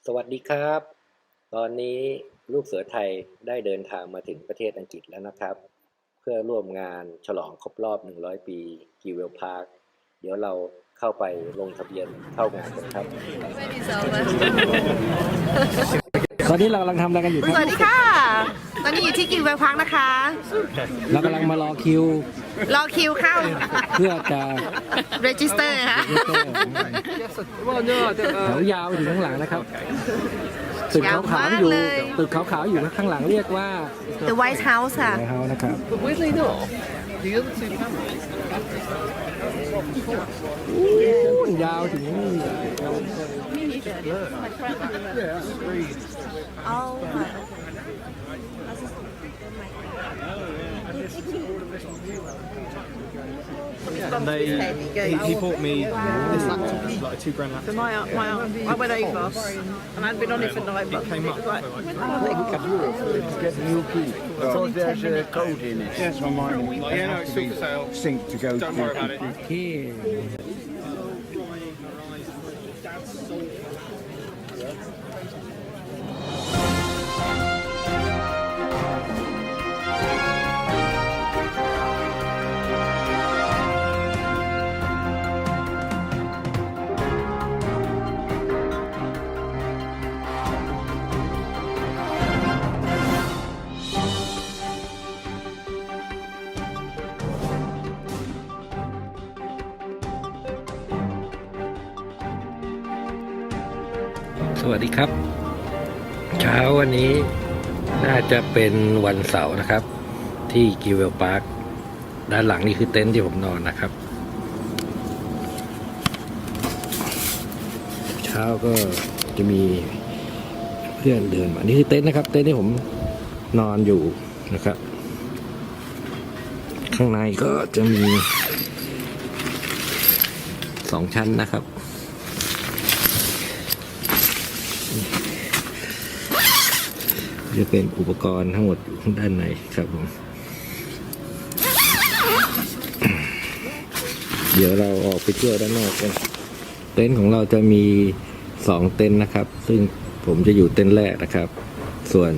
สวัสดีครับตอนนี้ลูกเสือไทยได้เดินทางมาถึงประเทศอังกฤษแล้วนะครับเพื่อร่วมงานฉลองครบรอบ100ปีกิวเวลพาร์คเดี๋ยวเราเข้าไปลงทะเบียนเข้างานกันครับตอนนี้เรากำลังทำอะไรกันอยู่ครับ สวัสดีค่ะ ตอนนี้อยู่ที่กิวเวลพาร์คนะคะ เรากำลังมารอคิว รอคิวเข้า เพื่อจะ register ค่ะ แถวยาวไปถึงข้างหลังนะครับตึกขาวๆอยู่ตึกขาวๆอยู่ข้างหลังเรียกว่า The White House ค่ะ White House นะครับยาวถึงนี่ He bought me this laptop, like a $2,000 laptop. So I went over and I'd been on it for 9 months. Came up. Get the new key. So there's a code in it. Yes, on mine. Yeah, no, it's still for sale. Sync to go. Don't worry about it. ที่ สวัสดีครับเช้าวันนี้น่าจะเป็นวันเสาร์นะครับที่กิวเวลพาร์คด้านหลังนี่คือเต็นท์ที่ผมนอนนะครับเช้าก็จะมีเพื่อนเดินมานี่คือเต็นท์นะครับเต็นท์ที่ผมนอนอยู่นะครับข้างในก็จะมี2 ชั้นนะครับจะเป็นอุปกรณ์ทั้งหมดอยู่ด้านในครับผมเดี๋ยวเราออกไปเที่ยวด้านนอกกันเต็นท์ของเราจะมี2 เต็นท์นะครับซึ่งผมจะอยู่เต็นท์แรกนะครับส่วน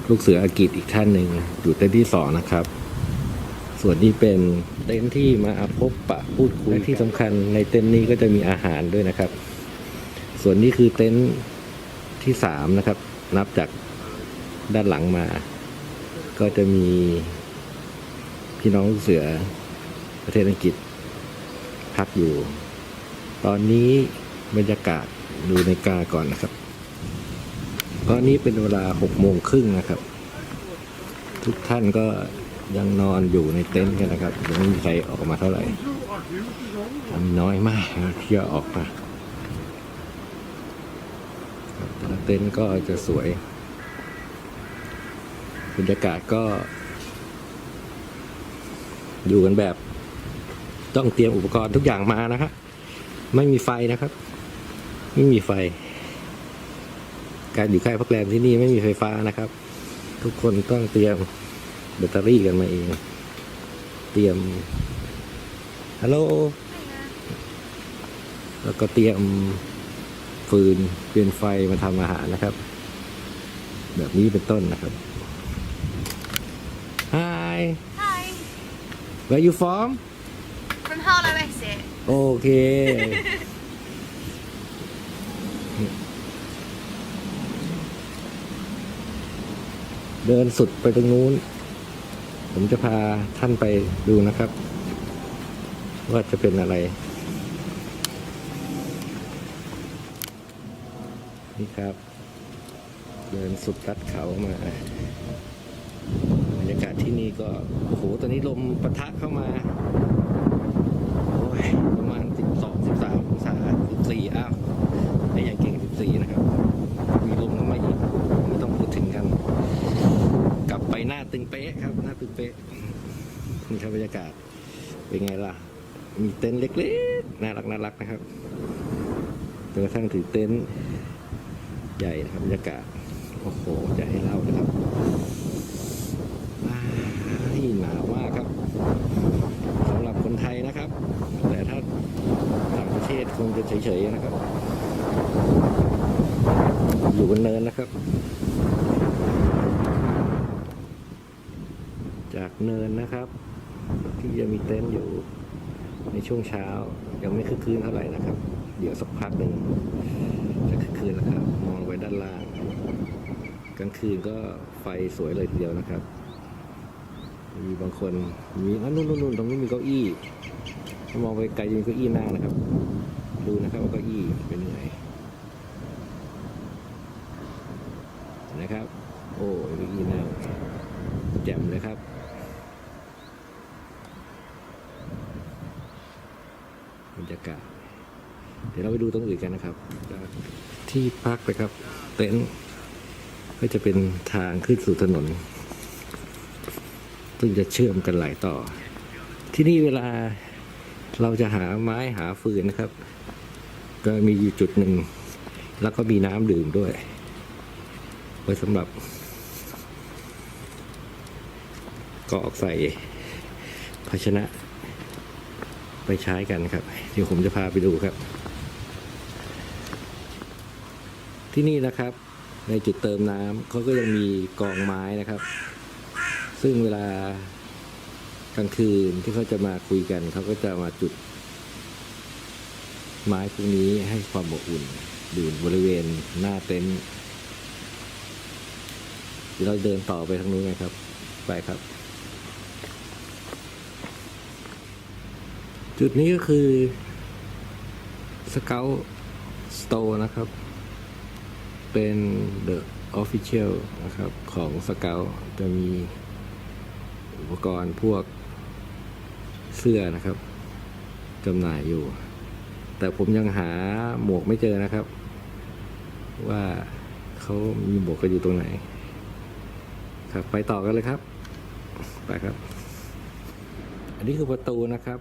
ลูกเสืออากิจอีกท่านหนึ่งอยู่เต็นท์ที่2นะครับส่วนนี้เป็นเต็นท์ที่มาพบปะพูดคุยที่สำคัญในเต็นท์นี้ก็จะมีอาหารด้วยนะครับส่วนนี้คือเต็นท์ที่3นะครับนับจากด้านหลังมาก็จะมีพี่น้องลูกเสือประเทศอังกฤษพักอยู่ตอนนี้บรรยากาศดูในกาก่อนนะครับตอนนี้เป็นเวลา6:30นะครับทุกท่านก็ยังนอนอยู่ในเต็นท์กันนะครับยังไม่มีใครออกมาเท่าไหร่มีน้อยมากที่จะออกมาแต่ละเต็นท์ก็จะสวยบรรยากาศก็อยู่กันแบบต้องเตรียมอุปกรณ์ทุกอย่างมานะครับไม่มีไฟนะครับไม่มีไฟการอยู่ค่ายพักแรมที่นี่ไม่มีไฟฟ้านะครับทุกคนต้องเตรียมแบตเตอรี่กันมาเองเตรียมฮัลโหลแล้วก็เตรียมฟืนเป็นไฟมาทำอาหารนะครับแบบนี้เป็นต้นนะครับHi. Hi. Where you from? From Harlow, Essex. โอเค เดินสุดไปตรงนู้นผมจะพาท่านไปดูนะครับว่าจะเป็นอะไรนี่ครับเดินสุดลัดเขามาบรรยากาศที่นี่ก็โอ้โหตอนนี้ลมปะทะเข้ามาโอ้ยประมาณ12-13 องศา14อ้าวในอย่างเก่ง14นะครับมีลมเข้ามาอีกไม่ต้องพูดถึงกันกลับไปหน้าตึงเป๊ะครับหน้าตึงเป๊ะนี่ครับบรรยากาศเป็นไงล่ะมีเต็นท์เล็กๆน่ารักนะครับจนกระทั่งถึงเต็นท์ใหญ่นะครับบรรยากาศโอ้โหจะให้เล่านะครับหนาวมากครับสำหรับคนไทยนะครับแต่ถ้าต่างประเทศคงจะเฉยๆนะครับ อยู่บนเนินนะครับ จากเนินนะครับ ที่จะมีเต็นท์อยู่ในช่วงเช้ายังไม่คึกคืนเท่าไหร่นะครับ เดี๋ยวสักพักหนึ่งจะคึกคืนแล้วครับ มองไว้ด้านล่างกลางคืนก็ไฟสวยเลยทีเดียวนะครับ มีบางคนมีนู่นตรงนี้มีเก้าอี้มองไปไกลจะมีเก้าอี้นั่งนะครับ ดูนะครับว่าเก้าอี้เป็นยังไงนะครับ โอ้ยเก้าอี้นั่งแจ่มเลยครับบรรยากาศเดี๋ยวเราไปดูตรงอื่นกันนะครับที่พักนะครับเต็นท์ก็จะเป็นทางขึ้นสู่ถนนซึ่งจะเชื่อมกันหลายต่อที่นี่เวลาเราจะหาไม้หาฟืนนะครับก็มีอยู่จุดหนึ่งแล้วก็มีน้ำดื่มด้วยไว้สำหรับกรอกใส่ภาชนะไปใช้กันครับเดี๋ยวผมจะพาไปดูครับ ที่นี่นะครับในจุดเติมน้ำเขาก็ยังมีกองไม้นะครับซึ่งเวลากลางคืนที่เขาจะมาคุยกันเขาก็จะมาจุดไม้พวกนี้ให้ความอบอุ่นอยู่บริเวณหน้าเต็นท์เดี๋ยวเราเดินต่อไปทางนู้นกันครับไปครับจุดนี้ก็คือ Scout Store นะครับเป็น The Official นะครับของ Scout จะมีอุปกรณ์พวกเสื้อนะครับจำหน่ายอยู่แต่ผมยังหาหมวกไม่เจอนะครับว่าเขามีหมวกกันอยู่ตรงไหนครับไปต่อกันเลยครับไปครับอันนี้คือประตูนะครับ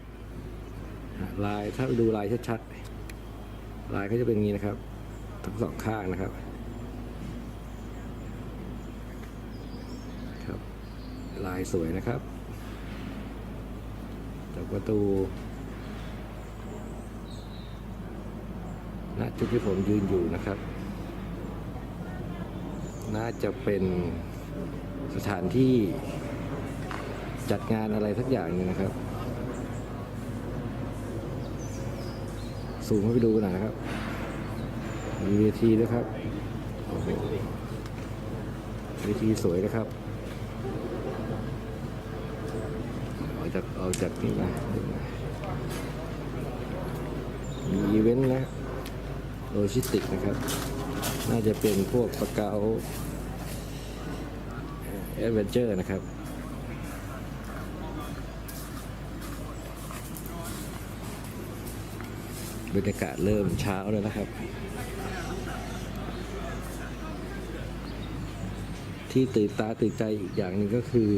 ลายถ้าไปดูลายชัดๆลายก็จะเป็นอย่างนี้นะครับทั้งสองข้างนะครับครับลายสวยนะครับจากประตูณจุดที่ผมยืนอยู่นะครับน่าจะเป็นสถานที่จัดงานอะไรสักอย่างนึงนะครับสูงให้ไปดูหน่อยนะครับมีเวทีด้วยครับโอ้โหเวทีสวยนะครับเอาจากนี่มามีอีเวนต์นะโลจิสติกนะครับน่าจะเป็นพวกสเกาต์แอดเวนเจอร์นะครับบรรยากาศเริ่มเช้าแล้วนะครับที่ตื่นตาตื่นใจอีกอย่างหนึ่งก็คือ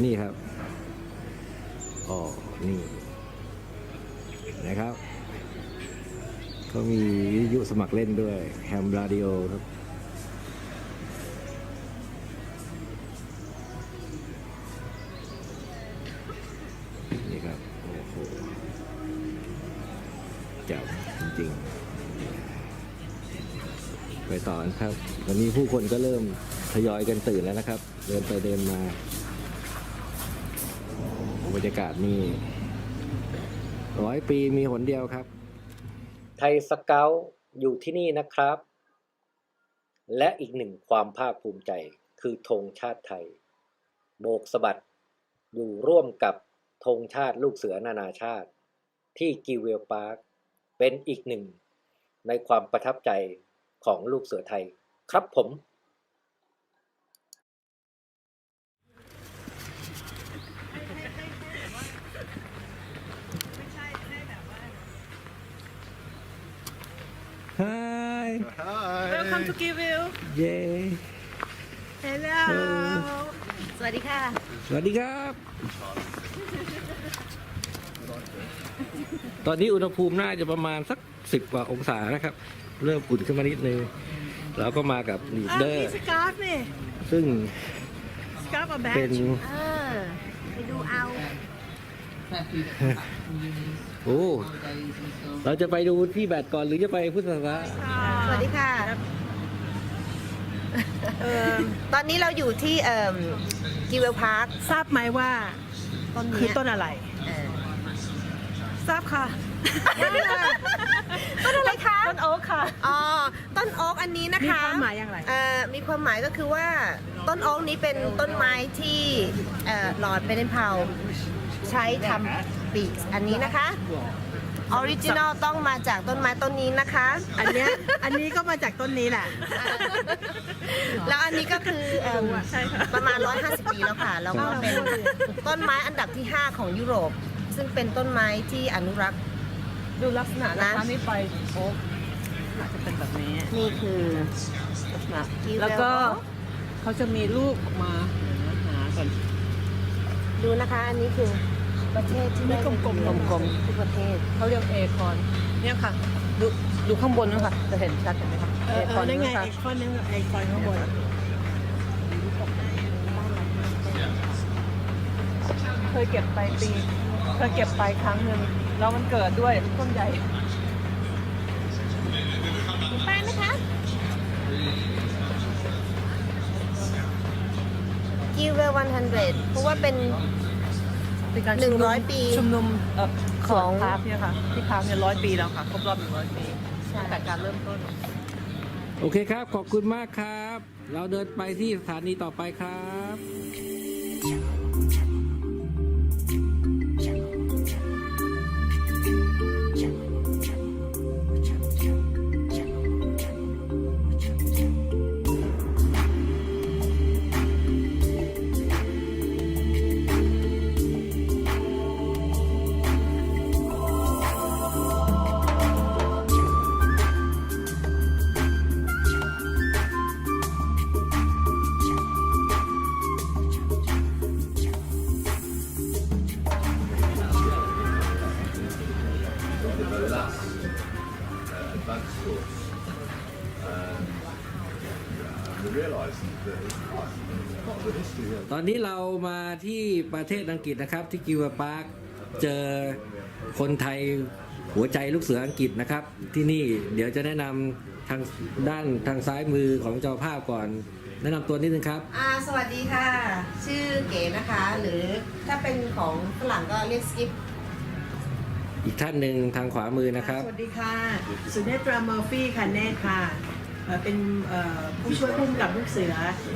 นี่ครับอ๋อนี่นะครับก็มีวิทยุสมัครเล่นด้วยแฮมราดิโอครับนี่ครับโอ้โหเจ๋งจริงๆไปต่อครับวันนี้ผู้คนก็เริ่มทยอยกันตื่นแล้วนะครับเดินไปเดินมาบรรยากาศนี่100 ปีมีหนเดียวครับไทยสเกาต์อยู่ที่นี่นะครับ และอีกหนึ่งความภาคภูมิใจคือธงชาติไทยโบกสะบัดอยู่ร่วมกับธงชาติลูกเสือนานาชาติที่กิวเวลพาร์คเป็นอีกหนึ่งในความประทับใจของลูกเสือไทยครับผม Hi Welcome to Gilwell. Yay Hello สวัสดีค่ะ สวัสดีครับ ตอนนี้อุณหภูมิน่าจะประมาณสัก10 กว่าองศานะครับเริ่มอุ่นขึ้นมานิดนึงแล้วก็มากับลีดเดอร์ มีสการ์ฟนี่ ซึ่ง สการ์ฟกับแบ เป็น ไปดูเอา โอ้เราจะไปดูที่แบตก่อนหรือจะไปพุทธศาสนา สวัสดีค่ะ ตอนนี้เราอยู่ที่กิวเวลพาร์ค ทราบไหมว่า ต้น คือ เนี้ย ต้นอะไร ทราบค่ะ ต้นอะไรคะ ต้นโอ๊คค่ะ อ๋อต้นโอ๊กอันนี้นะคะ มีความหมายอย่างไร มีความหมายก็คือว่าต้นโอ๊กนี้เป็นต้นไม้ที่หลอร์ดเบเดนเพาใช้ทำปีกอันนี้นะคะออริจินอลต้องมาจากต้นไม้ต้นนี้นะคะ อันนี้ก็มาจากต้นนี้แหละ แล้วอันนี้ก็คือใช่ค่ะ ประมาณ 150 ปีแล้วค่ะ แล้วก็เป็นต้นไม้อันดับที่ 5 ของยุโรป ซึ่งเป็นต้นไม้ที่อนุรักษ์ ดูลักษณะนะ นะคะ นี่ไปโอ๊คอาจจะเป็นแบบนี้ นี่คือลักษณะ แล้วก็เขาจะมีลูกออกมาหาก่อน ดูนะคะ อันนี้คือประเทศที่ได้ กลมๆ กลมๆทุกประเทศ เขาเรียกเอคอนเนี่ยค่ะ ดูข้างบนนะคะจะเห็นชัดเห็นไหมคะเอคอนนี่ไงเอคอนนี่เอคอนข้างบนเคยเก็บไปครั้งหนึ่งแล้วมันเกิดด้วยต้นใหญ่ ไปไหมคะกิวเวล100 เพราะว่าเป็น การชุมนุม 100 ปี ชุมนุมข ข อ อง ง พาร์คเนี่ยค่ะที่พาร์คเนี่ย100 ปีแล้วค่ะครบรอบ100 ปีตั้งแต่การเริ่มต้น โอเคครับ ขอบคุณมากครับ เราเดินไปที่สถานีต่อไปครับ ตอนนี้เรามาที่ประเทศอังกฤษนะครับที่กิวพาร์คเจอคนไทยหัวใจลูกเสืออังกฤษนะครับ ที่นี่เดี๋ยวจะแนะนำทางด้านทางซ้ายมือของเจ้าภาพก่อน แนะนำตัวนิดนึงครับ สวัสดีค่ะ ชื่อเก๋นะคะ หรือถ้าเป็นของฝรั่งก็เรียกสกิป อีกท่านหนึ่งทางขวามือนะครับ สวัสดีค่ะ สุเนตราเมอร์ฟี่ค่ะเนตค่ะเป็นผู้ช่วยผู้กำกับลูกเสือ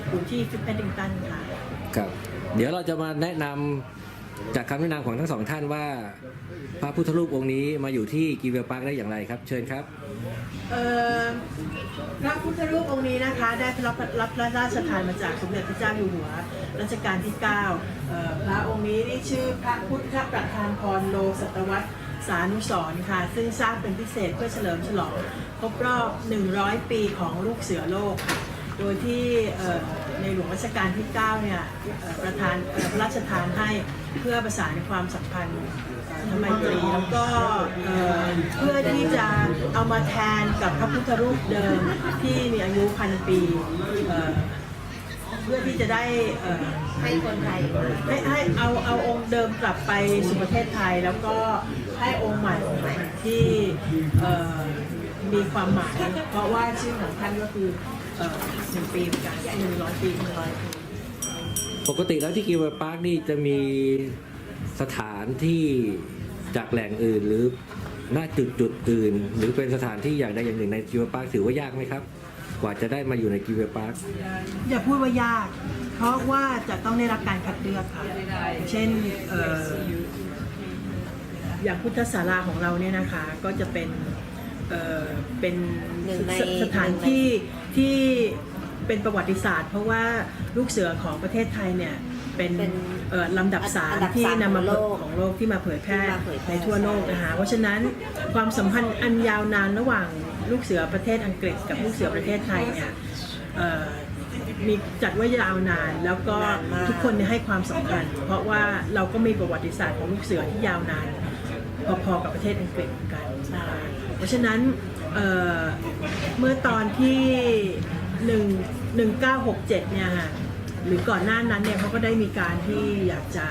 อยู่ที่ฟิตแพดดิงตันค่ะ ครับ เดี๋ยวเราจะมาแนะนำจากคำแนะนำของทั้งสองท่านว่า พระพุทธรูปองค์นี้มาอยู่ที่กิวเวลพาร์คได้อย่างไรครับ เชิญครับ พระพุทธรูปองค์นี้นะคะได้รับพระราชทานมาจากสมเด็จพระเจ้าอยู่หัวรัชกาลที่ 9 พระองค์นี้นี่ชื่อพระพุทธประธานพรโลศตวรรษสานุสรณ์ค่ะซึ่งสร้างเป็นพิเศษเพื่อเฉลิมฉลองครบรอบ 100 ปีของลูกเสือโลกค่ะโดยที่ในหลวงรัชกาลที่ 9 เนี่ยพระราชทานให้เพื่อประสานความสัมพันธ์ทไมตรีแล้วก็เพื่อที่จะเอามาแทนกับพระพุทธรูปเดิมที่มีอายุ1,000 ปีเพื่อที่จะได้ให้คนไทย ให้เอาองค์เดิมกลับไปสู่ประเทศไทยแล้วก็ให้องค์ใหม่ที่มีความหมายเพราะว่าชื่อของท่านก็คือ1 ปีเหมือนกัน100 ปี ปกติแล้วที่กิวเวลพาร์คนี่จะมีสถานที่จากแหล่งอื่นหรือหน้าจุดอื่น หรือเป็นสถานที่อย่างใดอย่างหนึ่งในกิวเวลพาร์คถือว่ายากไหมครับ กว่าจะได้มาอยู่ในกิวเวลพาร์ค อย่าพูดว่ายาก เพราะว่าจะต้องได้รับการคัดเลือกค่ะเช่นอย่างพุทธศาลาของเราเนี่ยนะคะก็จะเป็นสถานที่ที่เป็นประวัติศาสตร์ เพราะว่าลูกเสือของประเทศไทยเนี่ยเป็นลำดับ3ที่นำมาของโลกที่มาเผยแพร่ในทั่วโลกนะคะเพราะฉะนั้นความสัมพันธ์อันยาวนานระหว่างลูกเสือประเทศอังกฤษกับลูกเสือประเทศไทยเนี่ยมีจัดว่ายาวนานแล้วก็ทุกคนให้ความสำคัญเพราะว่าเราก็มีประวัติศาสตร์ของลูกเสือที่ยาวนานพอๆกับประเทศอังกฤษเหมือนกันเพราะฉะนั้นเมื่อตอนที่1967เนี่ยค่ะหรือก่อนหน้านั้นเนี่ยเขาก็ได้มีการที่อยากจะ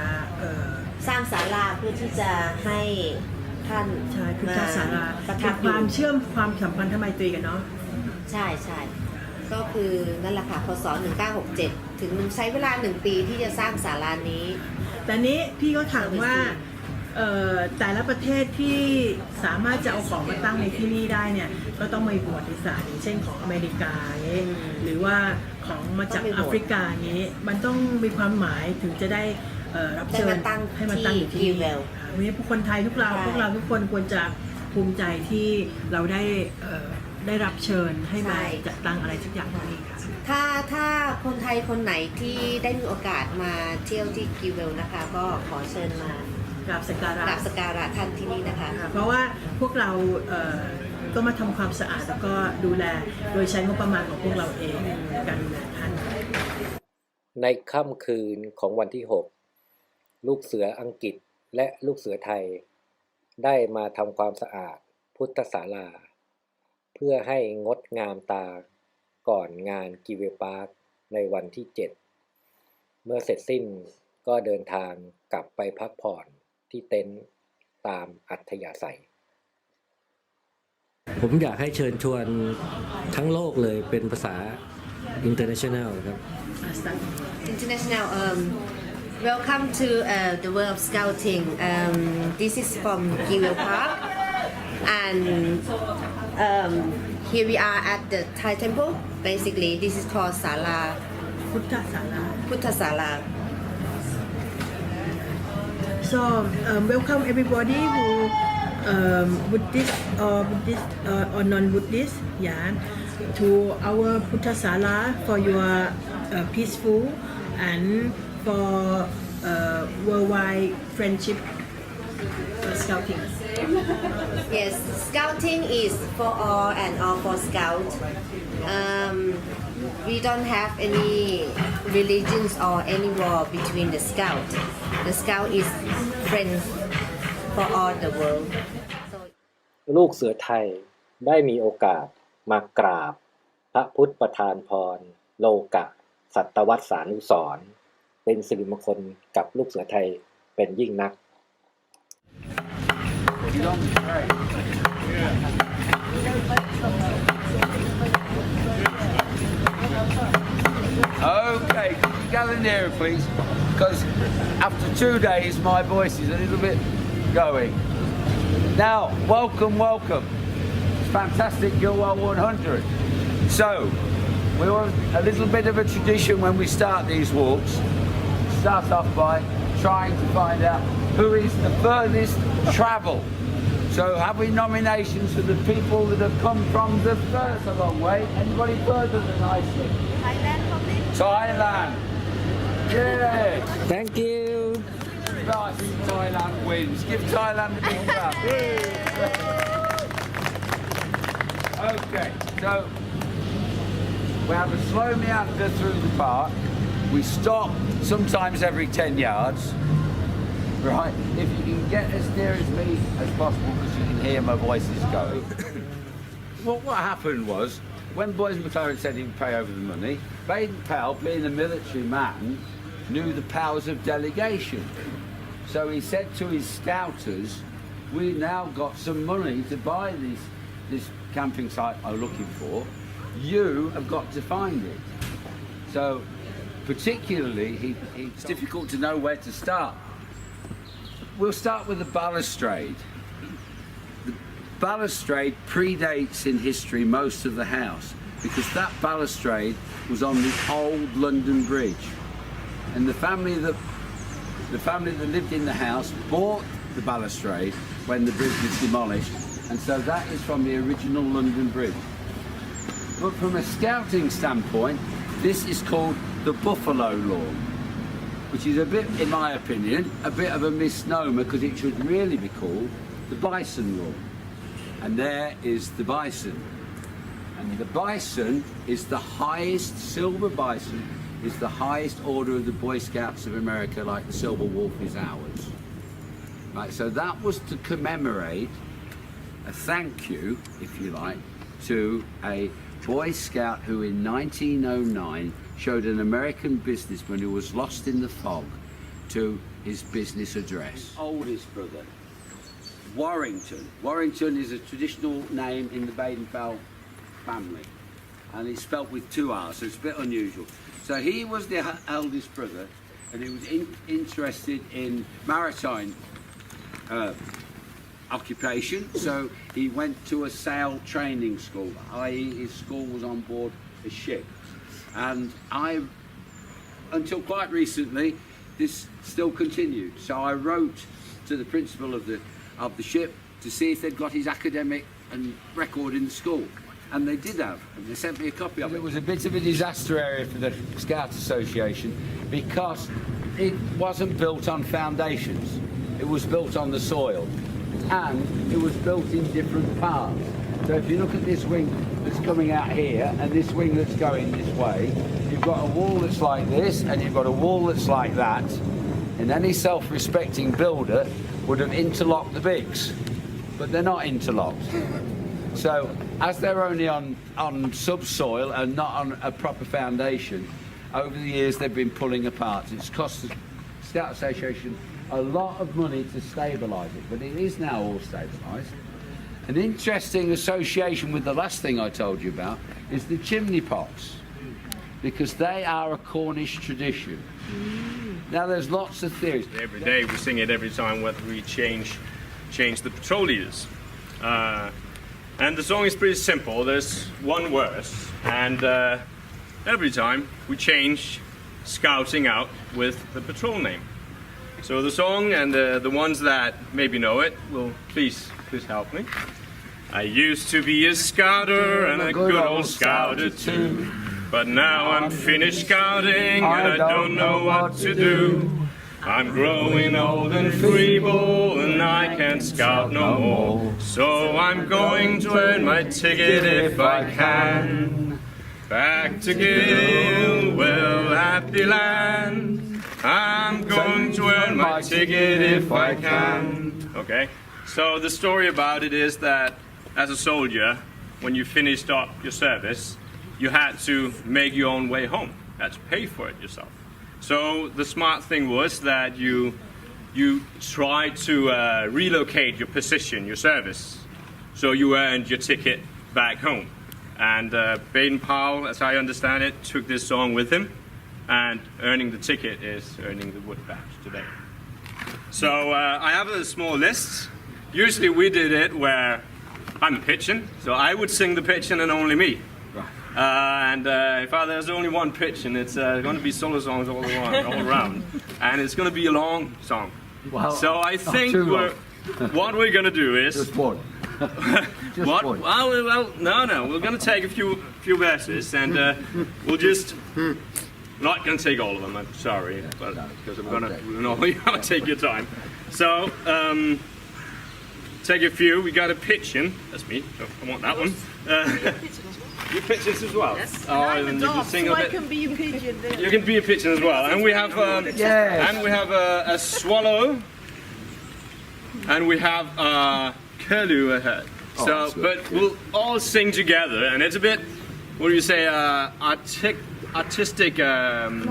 สร้างศาลาเพื่อที่จะให้ท่าน ใช่พุทธศาลา ประทั เป็ บ นความเชื่อมความสัมพันธไมตรีกันเนาะ ใช่ใช่ ก็คือนั่นแหละค่ะพศ1967 ถึงใช้เวลา1 ปีที่จะสร้างศาลานี้ แต่นี้พี่ก็ถามว่าแต่ละประเทศที่สามารถจะเอาของมาตั้งในที่นี่ได้เนี่ยก็ต้องมีประวัติศาสตร์อย่างเช่นของอเมริกาอย่างนี้หรือว่าของมาจากแอฟริกาอย่างนี้มันต้องมีความหมายถึงจะได้รับเชิญให้มาตั้งอยู่ที่นี่วันนี้พวกคนไทยพวกเราทุกคนควรจะภูมิใจที่เราได้รับเชิญให้มาจัดตั้งอะไรสักอย่างที่นี่ค่ะถ้าคนไทยคนไหนที่ได้มีโอกาสมาเที่ยวที่กิวเวลนะคะก็ขอเชิญมากราบสักการะท่านที่นี่นะคะ เพราะว่าพวกเราก็มาทำความสะอาดแล้วก็ดูแลโดยใช้งบประมาณของพวกเราเองในการดูแลท่านในค่ำคืนของวันที่ 6 ลูกเสืออังกฤษและลูกเสือไทยได้มาทำความสะอาดพุทธศาลาเพื่อให้งดงามตาก่อนงานกิวเวลพาร์คในวันที่ 7 เมื่อเสร็จสิ้นก็เดินทางกลับไปพักผ่อนที่เต็นท์ตามอัธยาศัย ผมอยากให้เชิญชวนทั้งโลกเลยเป็นภาษา international ครับ International welcome to the world of scouting this is from Gilwell Park and here we are at the Thai temple basically this is called Sala Puttha Sala So welcome everybody who Buddhist or non-Buddhist, yeah, to our Puttha Sala for your peaceful and for worldwide friendship scouting. Yes, scouting is for all and all for scout. We don't have any religions or any war between the scout. The scout is friends for all the world. ลูกเสือไทยได้มีโอกาสมากราบพระพุทธประทานพรโลกะสัตวัฏสานุสรณ์เป็นสิริมงคลกับลูกเสือไทยเป็นยิ่งนัก Okay, gather nearer please, because after 2 days my voice is a little bit going. Now, welcome. It's fantastic Gilwell 100. So, we want a little bit of a tradition when we start these walks. Start off by trying to find out who is the furthest travel. So, have we nominations for the people that have come from the furthest a long way? Anybody further than Iceland? Thailand. Yeah. Thank you. Right, Thailand wins. Give Thailand a big clap. Okay, so we have a slow meander through the park. We stop sometimes every 10 yards. Right, if you can get as near as me as possible because you can hear my voices go. What happened was, when Boys McLaren said he'd pay over the money, Baden-Powell, being a military man, knew the powers of delegation. So he said to his scouters, we now got some money to buy this camping site I'm looking for. You have got to find it. So particularly, it's difficult to know where to start. We'll start with the balustrade. The balustrade predates in history most of the house because that balustrade was on the old London Bridge. And the family that lived in the house bought the balustrade when the bridge was demolished, and so that is from the original London Bridge. But from a scouting standpoint, this is called the Buffalo Lawn, which is a bit, in my opinion, a bit of a misnomer because it should really be called the Bison Lawn. And there is the bison. And the bison is the highest, silver bison is the highest order of the Boy Scouts of America, like the Silver Wolf is ours. Right, so that was to commemorate a thank you, if you like, to a Boy Scout who in 1909 showed an American businessman who was lost in the fog to his business address. Oldest brother, Warrington. Warrington is a traditional name in the Baden-Powell family. and it's spelt with 2 R's, so it's a bit unusual. So he was the eldest brother, and he was interested in maritime occupation, so he went to a sail training school, i.e. his school was on board a ship. And until quite recently, this still continued. So I wrote to the principal of the ship to see if they'd got his academic and record in the school. And they did have, and they sent me a copy of it. It was a bit of a disaster area for the Scout Association because it wasn't built on foundations. It was built on the soil, and it was built in different parts. So if you look at this wing that's coming out here and this wing that's going this way, you've got a wall that's like this and you've got a wall that's like that, and any self-respecting builder would have interlocked the bigs, but they're not interlocked. So as they're only on subsoil and not on a proper foundation, over the years they've been pulling apart. It's cost the Scout Association a lot of money to stabilise it, but it is now all stabilised. An interesting association with the last thing I told you about is the chimney pots, because they are a Cornish tradition. Now there's lots of theories. Every day we sing it every time whether we change the patrol leaders. And the song is pretty simple. There's one verse, and every time we change scouting out with the patrol name. So the song, and the ones that maybe know it will please help me. I used to be a scouter and a good old scouter too, but now I'm finished scouting and I don't know what to do. I'm growing old and feeble and I can't scout no more, so I'm going to earn my ticket if I can. Back to Gilwell, happy land. I'm going to earn my ticket if I can. Okay, so the story about it is that as a soldier, when you finished up your service, you had to make your own way home. You had to pay for it yourself. So the smart thing was that you tried to relocate your position, your service, so you earned your ticket back home. And Baden-Powell, as I understand it, took this song with him, and earning the ticket is earning the wood badge today. So I have a small list. Usually we did it where I'm pitching, so I would sing the pitching and only me. And if there's only one pitch, and it's going to be solo songs all around, and it's going to be a long song. Well, so I think what we're going to do is just one. Just what? one. Well, no. We're going to take a few verses, and we'll just. Not going to take all of them. I'm sorry, but because we're going to take your time. So take a few. We got a pitching. That's me. Oh, I want that one. You pitches as well. Yes. Oh, and you can sing a bit. I can be a pigeon. You can be a pigeon as well. And we have a swallow, and we have a curlew ahead. So, but we'll all sing together, and it's a bit. What do you say? Artistic. I'm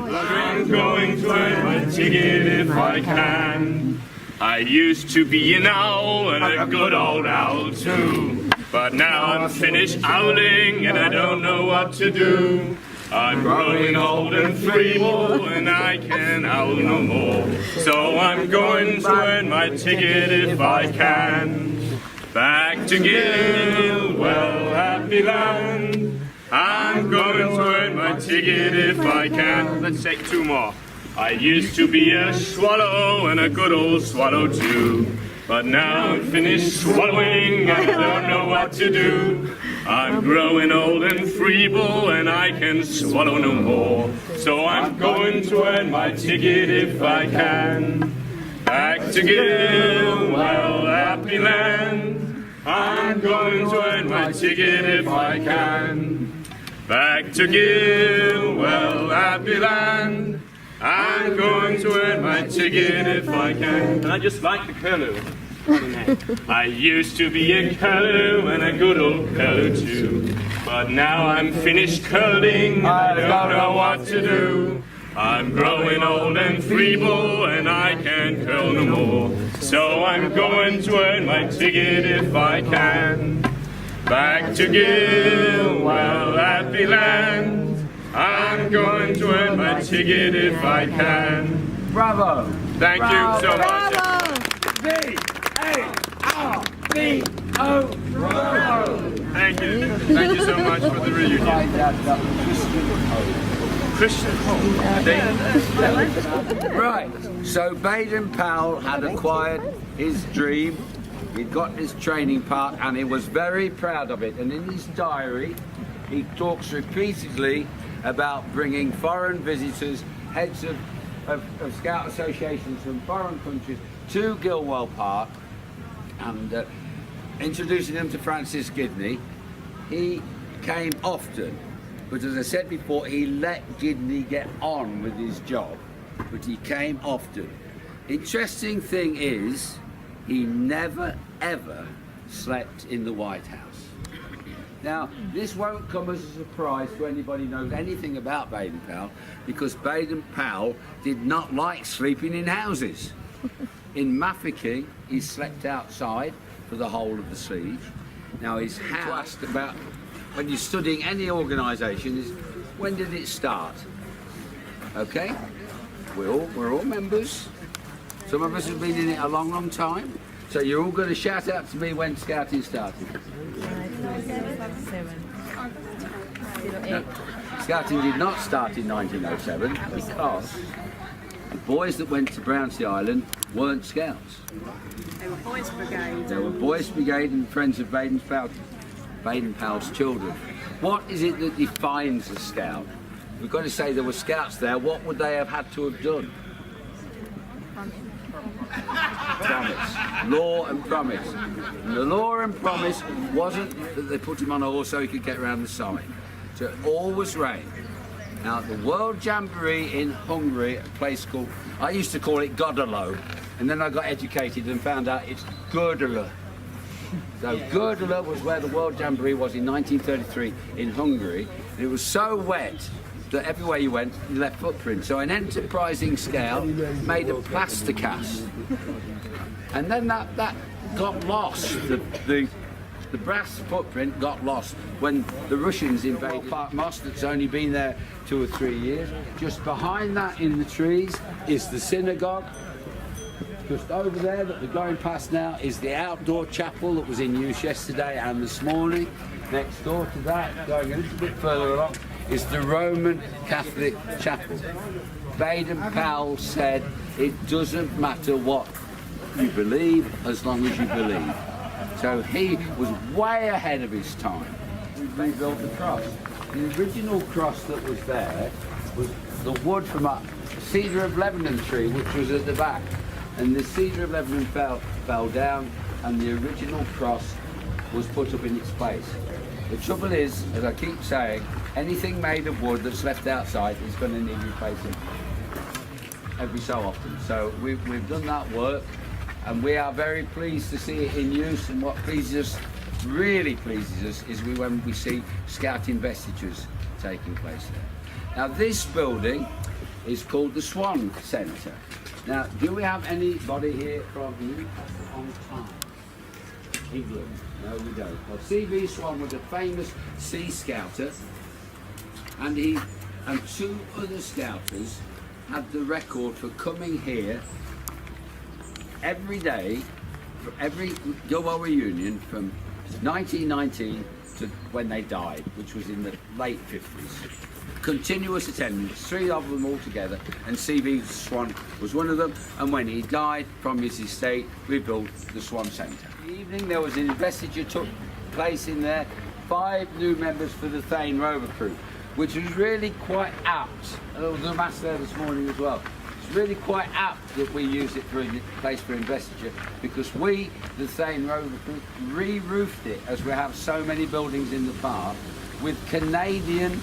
going to earn my ticket if I can. I used to be an owl and a good old owl too, but now I'm finished owling and I don't know what to do. I'm growing old and feeble and I can't owl no more, so I'm going to earn my ticket if I can. Back to Gilwell, happy land. I'm going to earn my ticket if I can. Let's take two more. I used to be a swallow and a good old swallow too, but now I'm finished swallowing and I don't know what to do. I'm growing old and feeble and I can swallow no more, so I'm going to earn my ticket if I can. Back to Gilwell, happy land. I'm going to earn my ticket if I can. Back to Gilwell, happy land. I'm going to earn my ticket if I can. And I just like the curlew. I used to be a curlew and a good old curlew too, but now I'm finished curling and I don't know what to do. I'm growing old and feeble and I can't curl no more, so I'm going to earn my ticket if I can. back to Gilwell, happy land. I'm going to earn my ticket if I can. Bravo! Thank you so much. B-A-R-B-O, bravo! Thank you. Thank you so much for the reunion. Christian home. Right, so Baden-Powell had acquired his dream. He'd got his training part and he was very proud of it. And in his diary, he talks repeatedly about bringing foreign visitors, heads of scout associations from foreign countries to Gilwell Park and introducing them to Francis Gidney. He came often, but as I said before, he let Gidney get on with his job, but he came often. Interesting thing is, he never ever slept in the White House. Now, this won't come as a surprise to anybody who knows anything about Baden-Powell, because Baden-Powell did not like sleeping in houses. In Mafeking, he slept outside for the whole of the siege. Now, his house, asked about when you're studying any organisation, is when did it start? Okay, we're all members. Some of us have been in it a long, long time. So you're all going to shout out to me when scouting started. No, scouting did not start in 1907 because the boys that went to Brownsea Island weren't scouts. They were Boys Brigade. They were Boys Brigade and Friends of Baden-Powell's children. What is it that defines a scout? We've got to say there were scouts there. What would they have had to have done? Promise. Law and promise. And the law and promise wasn't that they put him on a horse so he could get around the side. So it always rained. Now, the World Jamboree in Hungary, a place called, I used to call it Godalo, and then I got educated and found out it's Gurdala. So Gurdala was where the World Jamboree was in 1933 in Hungary, and it was so wet that everywhere you went, you left footprints. So an enterprising scout made a plaster cast. And then that got lost. The brass footprint got lost when the Russians invaded Park Moss, that's only been there 2 or 3 years. Just behind that in the trees is the synagogue. Just over there that we're going past now is the outdoor chapel that was in use yesterday and this morning. Next door to that, going a little bit further along, is the Roman Catholic chapel. Baden-Powell said it doesn't matter what you believe as long as you believe. So he was way ahead of his time. They built the cross. The original cross that was there was the wood from a cedar of Lebanon tree, which was at the back. And the cedar of Lebanon fell down, and the original cross was put up in its place. The trouble is, as I keep saying, anything made of wood that's left outside is going to need replacing every so often. So we've done that work, and we are very pleased to see it in use. And what pleases us, really pleases us, is when we see scout investitures taking place there. Now, this building is called the Swan Centre. Now, do we have anybody here from England? No, we don't. Well, C.V. Swan was a famous sea scouter, and he and 2 other scouters had the record for coming here every day for every Gilwell reunion from 1919 to when they died, which was in the late 50s. Continuous attendance, 3 of them all together, and C.V. Swan was one of them, and when he died from his estate, we built the Swan Centre. In the evening there was an investiture took place in there, 5 new members for the Thane Rover crew, which was really quite apt. There was a mass there this morning as well. It's really quite apt that we use it for a place for investiture, because we, the Thane Rover crew, re-roofed it, as we have so many buildings in the park, with Canadian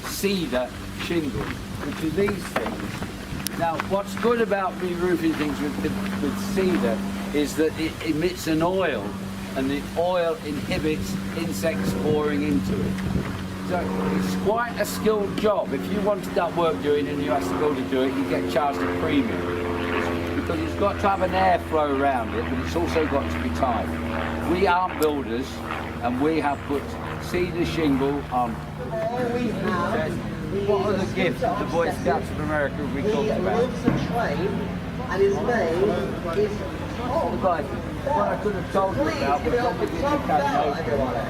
cedar shingles, which are these things. Now, what's good about re-roofing things with cedar is that it emits an oil, and the oil inhibits insects boring into it. So it's quite a skilled job. If you wanted that work doing and you asked the builder to do it, you get charged a premium. because it's got to have an airflow around it, but it's also got to be tight. We aren't builders, and we have put cedar shingle on. What are the gifts of the Boy Scouts of America have we talked about? And his name is Guys, what I could have told you about was what we did in Canada.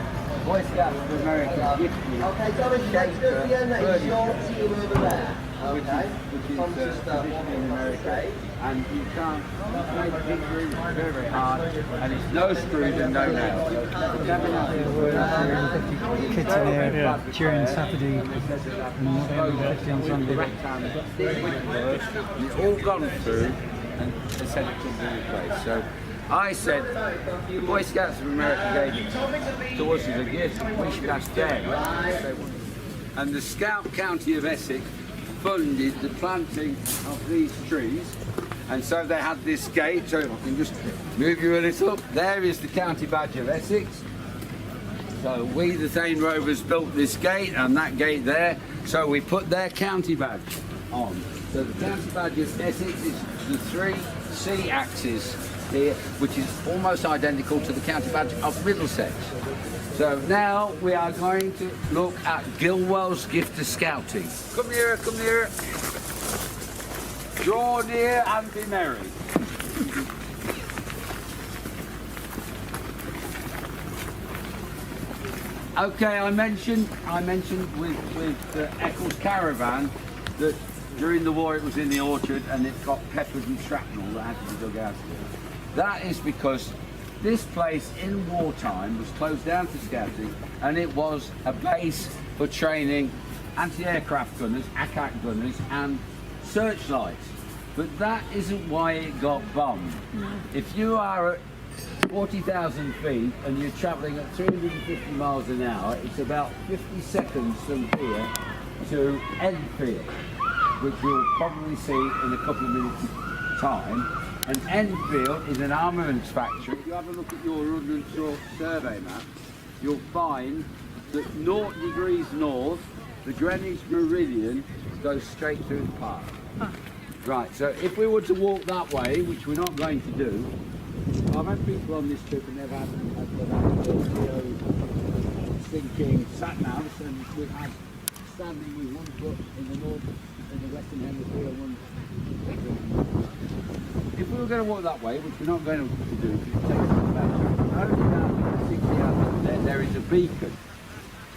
Boy Scouts of America gifted me shelter furniture, which is tradition in America, and you can't make big rooms very hard, and it's no screws and no nails. Kids in here during Saturday and November 15 on Sunday. It's all gone through, and they said it couldn't be replaced. So I said, the Boy Scouts of America gave it to us as a gift, we should ask them. And the Scout County of Essex funded the planting of these trees, and so they had this gate, so if I can just move you a little, there is the county badge of Essex. So we, the Thane Rovers, built this gate and that gate there, so we put their county badge on. So the county badge of Essex is the 3 C axes here, which is almost identical to the county badge of Middlesex. So now we are going to look at Gilwell's gift of scouting. Come here, come here. Draw near and be merry. Okay, I mentioned with the Eccles caravan that during the war it was in the orchard and it got peppered with shrapnel that had to be dug out of it. That is because this place in wartime was closed down to scouting, and it was a base for training anti-aircraft gunners, ACAC gunners, and searchlights. But that isn't why it got bombed. No. If you are at 40,000 feet and you're travelling at 350 miles an hour, it's about 50 seconds from here to Enfield, which you'll probably see in a couple of minutes' time. And Enfield is an armaments factory. If you have a look at your Ordnance Survey map, you'll find that 0 degrees north, the Greenwich Meridian goes straight through the park. Huh. Right, so if we were to walk that way, which we're not going to do, I've had people on this trip and they've had thinking sat-navs, and we've had standing with one foot in the north, in the western hemisphere, and one. If we were going to walk that way, which we're not going to do, because it takes about 60 yards there is a beacon.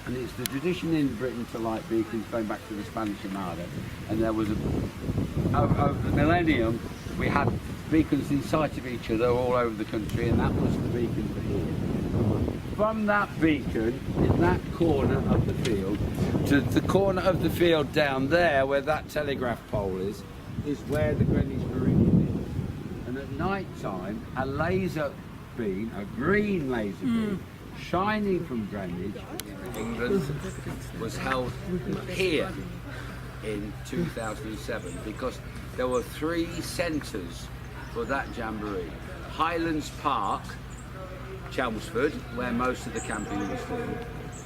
And it's the tradition in Britain to light beacons going back to the Spanish Armada. And there was over the millennium, we had beacons in sight of each other all over the country, and that was the beacon for here. From that beacon, in that corner of the field, to the corner of the field down there, where that telegraph pole is where the Greenwich Meridian is. And at night time, a laser beam, a green laser beam, shining from Greenwich, England, was held here in 2007 because there were 3 centres for that jamboree. Highlands Park, Chelmsford, where most of the camping was done.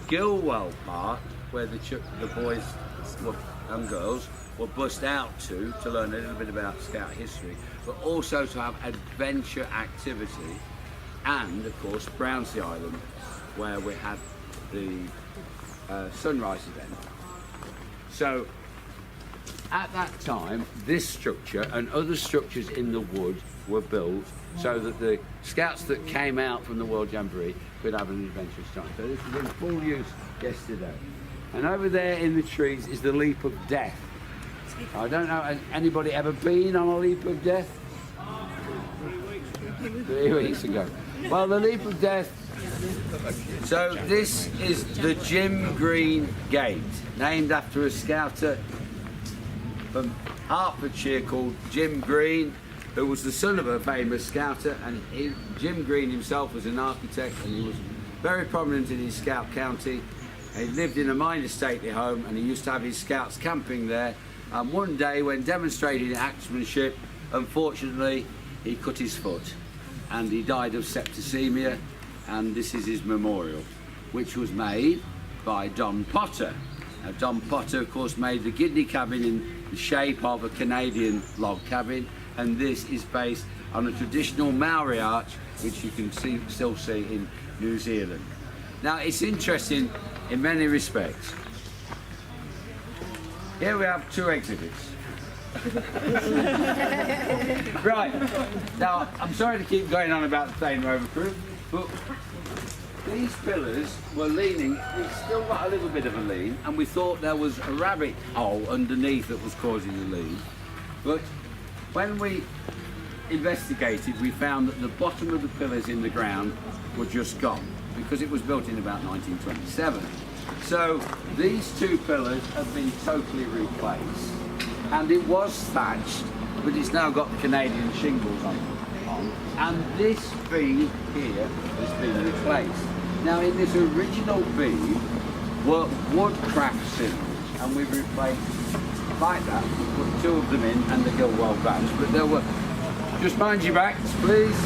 Gilwell Park, where the boys and girls were bussed out to learn a little bit about Scout history, but also to have adventure activity, and of course Brownsea Island, where we had the sunrise event. So at that time, this structure and other structures in the wood were built so that the scouts that came out from the World Jamboree could have an adventurous time. So this was in full use yesterday. And over there in the trees is the Leap of Death. I don't know, has anybody ever been on a Leap of Death? 3 weeks ago. Well, the Leap of Death. So this is the Jim Green Gate, named after a scouter from Hertfordshire called Jim Green, who was the son of a famous scouter, and Jim Green himself was an architect, and he was very prominent in his Scout county. He lived in a minor stately home, and he used to have his scouts camping there. And one day, when demonstrating axemanship, unfortunately, he cut his foot, and he died of septicemia. And this is his memorial, which was made by Don Potter. Now, Don Potter, of course, made the Gidney cabin in the shape of a Canadian log cabin, and this is based on a traditional Maori arch, which you can still see in New Zealand. Now, it's interesting in many respects. Here we have two exhibits. Right, now I'm sorry to keep going on about the plane rover crew, but these pillars were leaning, it's still got a little bit of a lean, and we thought there was a rabbit hole underneath that was causing the lean. But when we investigated, we found that the bottom of the pillars in the ground were just gone, because it was built in about 1927. So these two pillars have been totally replaced, and it was thatched, but it's now got Canadian shingles on. And this beam here has been replaced. Now, in this original beam were woodcraft cylinders, and we've replaced like that. We put two of them in and the Gilwell badge, but there were, just mind your backs, please.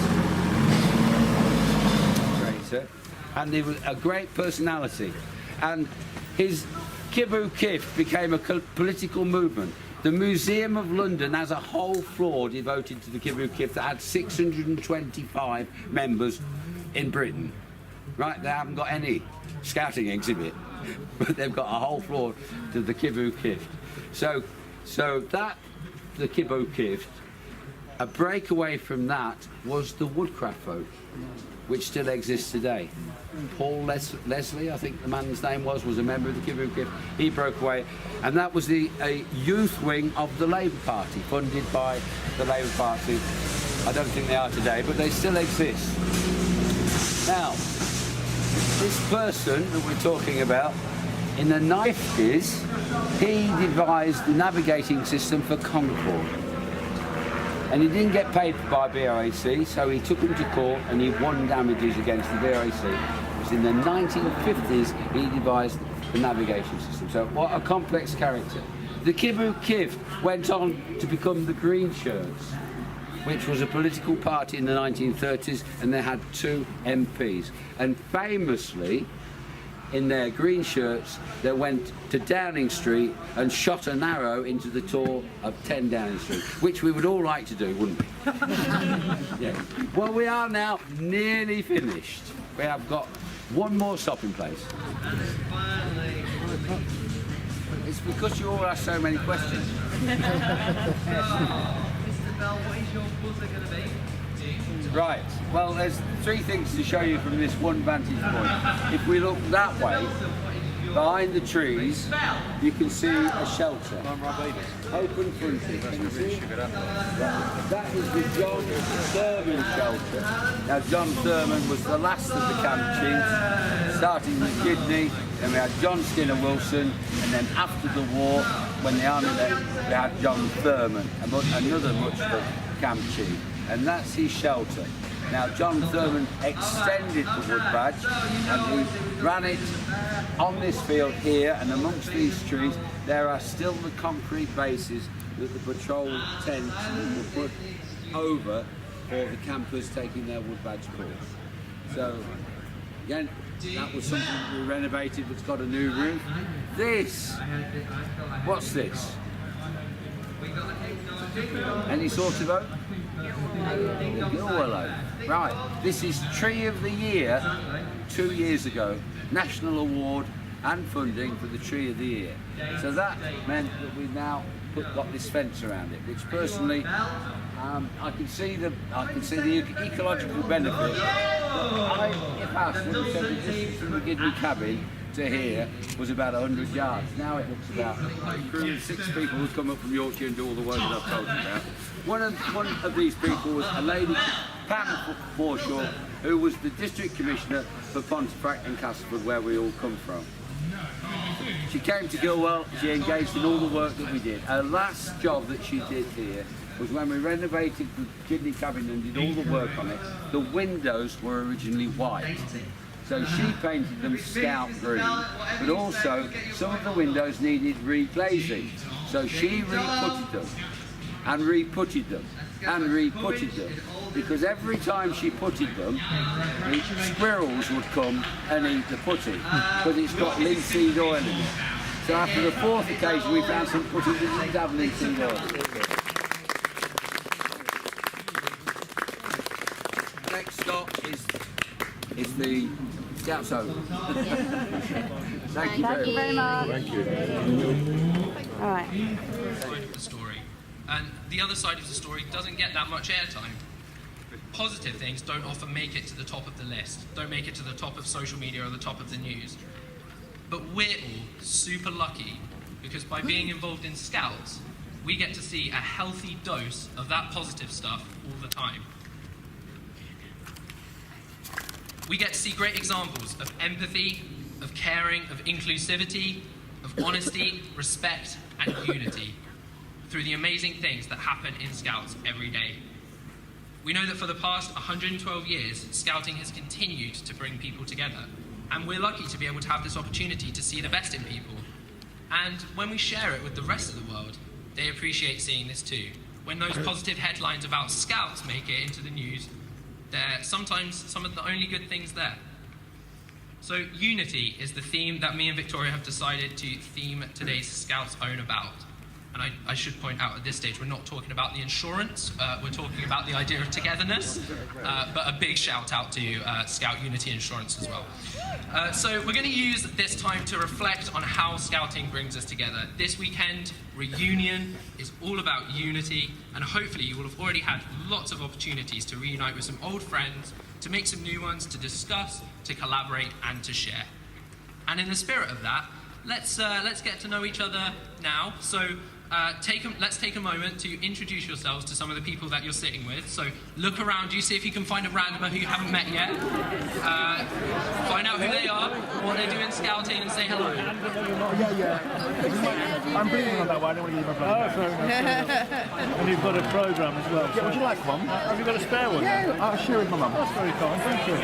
Great, sir. And he was a great personality, and his Kibu Kif became a political movement. The Museum of London has a whole floor devoted to the Kibu Kif that had 625 members in Britain. Right, they haven't got any scouting exhibit, but they've got a whole floor to the Kibu Kif. So that, the Kibu Kif, a breakaway from that was the woodcraft folk, which still exists today. Paul Leslie, I think the man's name was a member of the Kibu Kif. He broke away, and that was a youth wing of the Labour Party, funded by the Labour Party. I don't think they are today, but they still exist. Now, this person that we're talking about, in the 50s, he devised the navigating system for Concorde. And he didn't get paid by BOAC, so he took him to court and he won damages against the BOAC. It was in the 1950s he devised the navigation system. So what a complex character. The Kibu Kif went on to become the Green Shirts, which was a political party in the 1930s, and they had 2 MPs. And famously, in their green shirts, they went to Downing Street and shot an arrow into the tour of 10 Downing Street, which we would all like to do, wouldn't we? Yeah. Well, we are now nearly finished. We have got one more stopping place. It's because you all ask so many questions. What is your buzzer going to be? Right, well, there's 3 things to show you from this one vantage point. If we look that way, behind the trees, you can see a shelter. Open fronted. Can you see? That is the John Thurman shelter. Now, John Thurman was the last of the camp chiefs, starting with Gidney, then we had John Skinner Wilson, and then after the war, when the army left, we had John Thurman, another Muchford camp chief. And that's his shelter. Now, John Thurman extended the wood badge and he ran it on this field here, and amongst these trees there are still the concrete bases that the patrol tents were put over for the campers taking their wood badge course. So, again, that was something that we renovated, that's got a new roof. This, what's this? Any sort of oak? Gilwell oak. Right, this is Tree of the Year 2 years ago. National award and funding for the Tree of the Year. So that meant that we now got this fence around it, which personally I can see the ecological benefit. If asked, when we said the distance from the Gidney cabin to here was about 100 yards. Now it looks about 6 people who come up from Yorkshire and do all the work that I've told you about. One of these people was a lady, Pam Forshaw, who was the district commissioner for Pontefract and Castleford, where we all come from. She came to Gilwell, she engaged in all the work that we did. Her last job that she did here was when we renovated the Kidney cabin and did all the work on it. The windows were originally white. So she painted them scout green, but also some of the windows needed reglazing. So she re-putted them, and re-putted them, and re-putted them. Because every time she putted them, the squirrels would come and eat the putty, because it's got linseed oil in it. So after the 4th occasion, we found some putty that didn't have linseed oil. is the Scout Zone. Thank you very much. Thank you. All right. Side of the story, and the other side of the story doesn't get that much airtime. Positive things don't often make it to the top of the list, don't make it to the top of social media or the top of the news. But we're all super lucky because by being involved in Scouts, we get to see a healthy dose of that positive stuff all the time. We get to see great examples of empathy, of caring, of inclusivity, of honesty, respect, and unity through the amazing things that happen in Scouts every day. We know that for the past 112 years, Scouting has continued to bring people together, and we're lucky to be able to have this opportunity to see the best in people. And when we share it with the rest of the world, they appreciate seeing this too. When those positive headlines about Scouts make it into the news, they're sometimes some of the only good things there. So unity is the theme that me and Victoria have decided to theme today's Scouts Own about. And I should point out at this stage, we're not talking about the insurance, we're talking about the idea of togetherness, but a big shout out to Scout Unity Insurance as well. So we're going to use this time to reflect on how Scouting brings us together. This weekend, Reunion is all about unity, and hopefully you will have already had lots of opportunities to reunite with some old friends, to make some new ones, to discuss, to collaborate, and to share. And in the spirit of that, let's get to know each other now. So let's take a moment to introduce yourselves to some of the people that you're sitting with. So look around you, see if you can find a randomer who you haven't met yet. Find out who they are, what they do in Scouting, and say hello. I'm bleeding on that one. I don't want to give my blood. Oh, fair enough. And you've got a programme as well. Yeah, would you like one? Have you got a spare one? Yeah, I'll share with my mum. That's very kind. Thank you.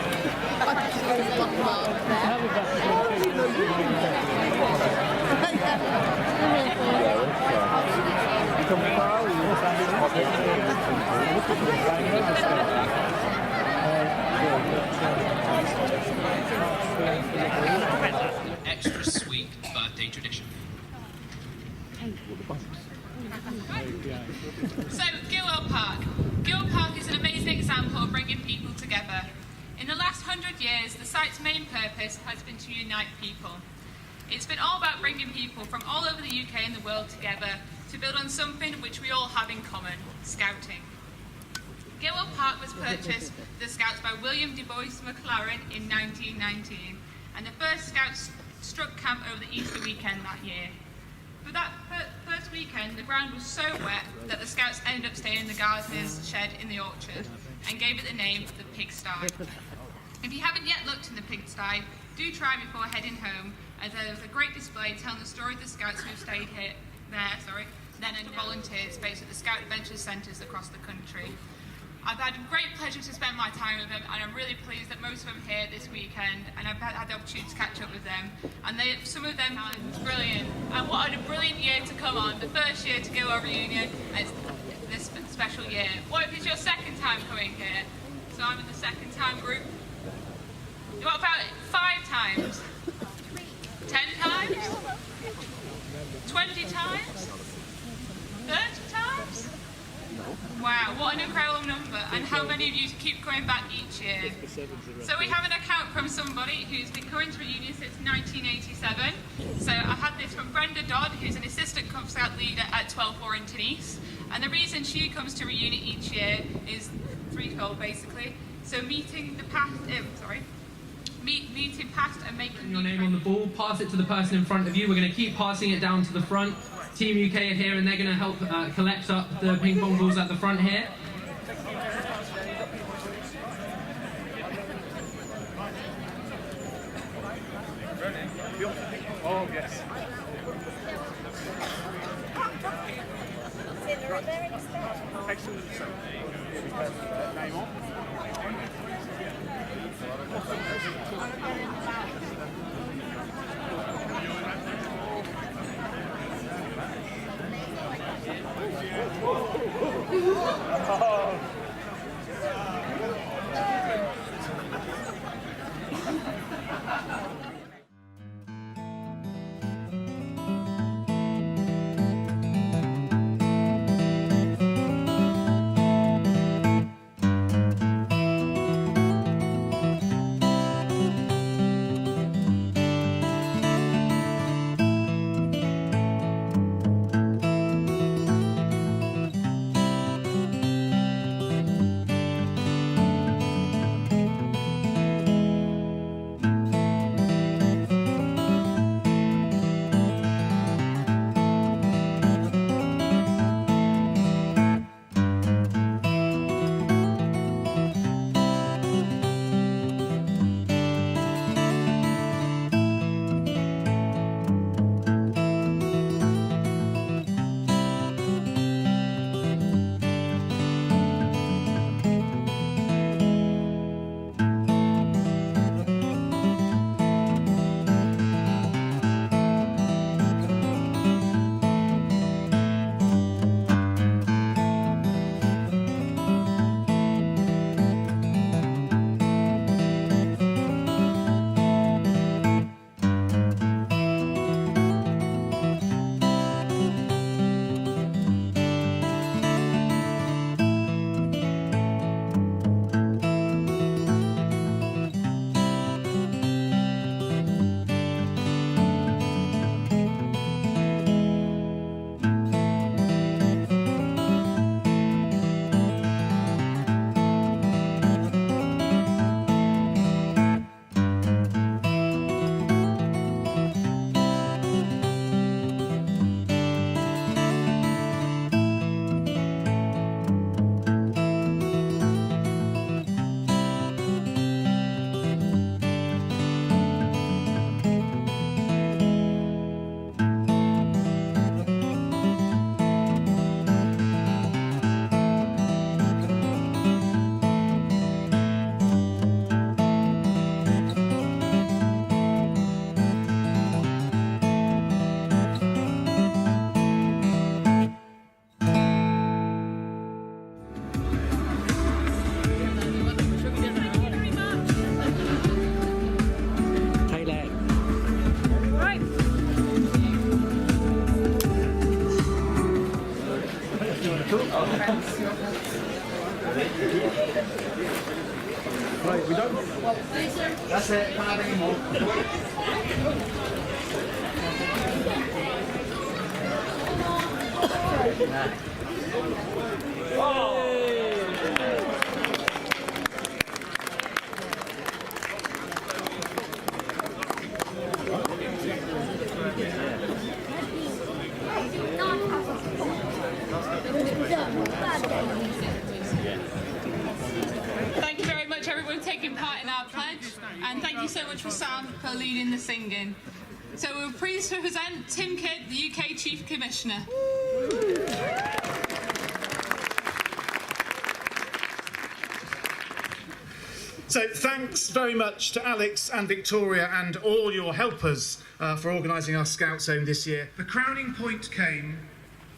Extra sweet birthday tradition. So, Gilwell Park. Gilwell Park is an amazing example of bringing people together. In the last 100 years, the site's main purpose has been to unite people. It's been all about bringing people from all over the UK and the world together to build on something which we all have in common, Scouting. Gilwell Park was purchased for the Scouts by William Du Bois McLaren in 1919, and the first Scouts struck camp over the Easter weekend that year. For that first weekend, the ground was so wet that the Scouts ended up staying in the gardener's shed in the orchard and gave it the name the Pigsty. If you haven't yet looked in the Pigsty, do try before heading home, as there was a great display telling the story of the Scouts who stayed then and volunteers based at the Scout Adventure Centres across the country. I've had a great pleasure to spend my time with them, and I'm really pleased that most of them are here this weekend, and I've had the opportunity to catch up with them. And some of them are brilliant. And what a brilliant year to come on, the first year to go on Reunion, and it's this special year. What if it's your second time coming here? So I'm in the second time group. What about 5 times? 10 times? 20 times? 30 times? Wow, what an incredible number, and how many of you keep coming back each year. So we have an account from somebody who's been coming to Reunion since 1987. So I've had this from Brenda Dodd, who's an assistant Cub Scout leader at 12-4 in Tenerife. And the reason she comes to Reunion each year is threefold, basically. So meeting past and making Your name on the ball, pass it to the person in front of you. We're going to keep passing it down to the front. Team UK are here and they're going to help collect up the ping pong balls at the front here. Oh, yes. Excellent. Name on. That's it, can't have any more. Thank you very much, everyone, for taking part in our pledge, and thank you so much for Sam for leading the singing. So we're pleased to present Tim Kidd, the UK Chief Commissioner. So thanks very much to Alex and Victoria and all your helpers for organising our Scout Zone this year. The crowning point came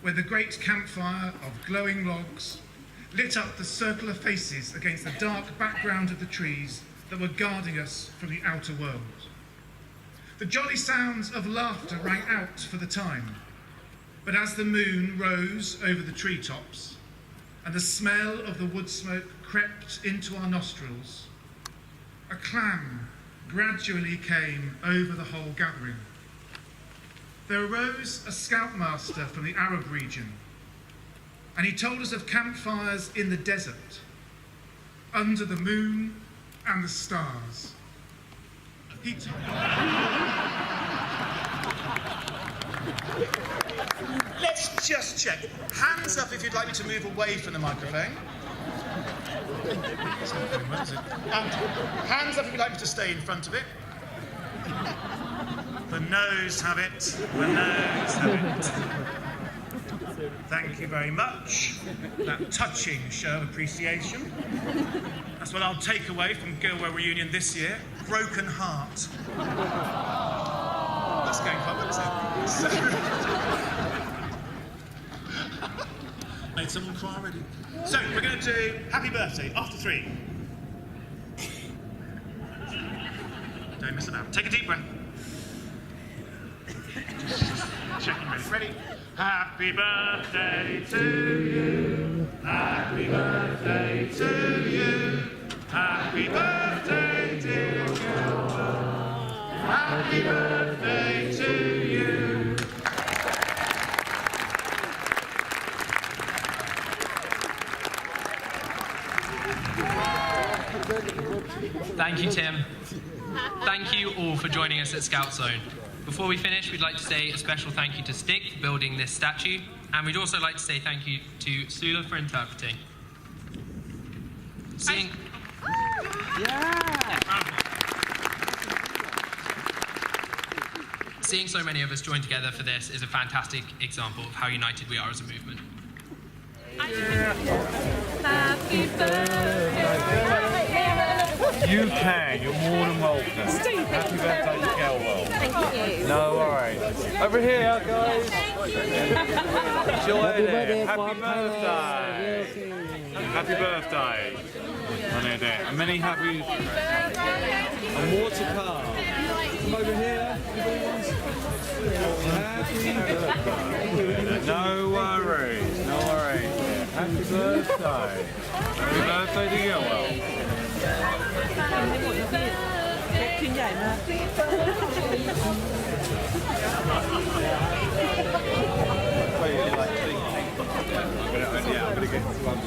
when the great campfire of glowing logs lit up the circle of faces against the dark background of the trees that were guarding us from the outer world. The jolly sounds of laughter rang out for the time, but as the moon rose over the treetops and the smell of the wood smoke crept into our nostrils, a clam gradually came over the whole gathering. There arose a scoutmaster from the Arab region, and he told us of campfires in the desert, under the moon and the stars. Let's just check. Hands up if you'd like me to move away from the microphone. And hands up if you'd like me to stay in front of it. The noes have it. The noes have it. Thank you very much. That touching show of appreciation. That's what I'll take away from Gilwell reunion this year. Broken heart. That's going quite well, isn't it? Made someone cry already. So we're going to do happy birthday after 3. Don't miss it out. Take a deep breath. Checking ready. Ready? Happy birthday to you. Happy birthday to you. Happy birthday, dear Gilwell. Happy birthday to you. Thank you, Tim. Thank you all for joining us at Scout Zone. Before we finish, we'd like to say a special thank you to Stick for building this statue, and we'd also like to say thank you to Sula for interpreting. Seeing so many of us join together for this is a fantastic example of how united we are as a movement. Happy birthday. You can, you're more than welcome. Happy birthday to Gilwell. Thank you. No worries. Over here, guys. Enjoy it. Happy birthday. Happy birthday. And many happy... And more to come. Come over here. Happy birthday. No worries. No worries. Happy birthday. Happy birthday to Gilwell. ชิ้นใหญ่มาก I'm gonna get this one.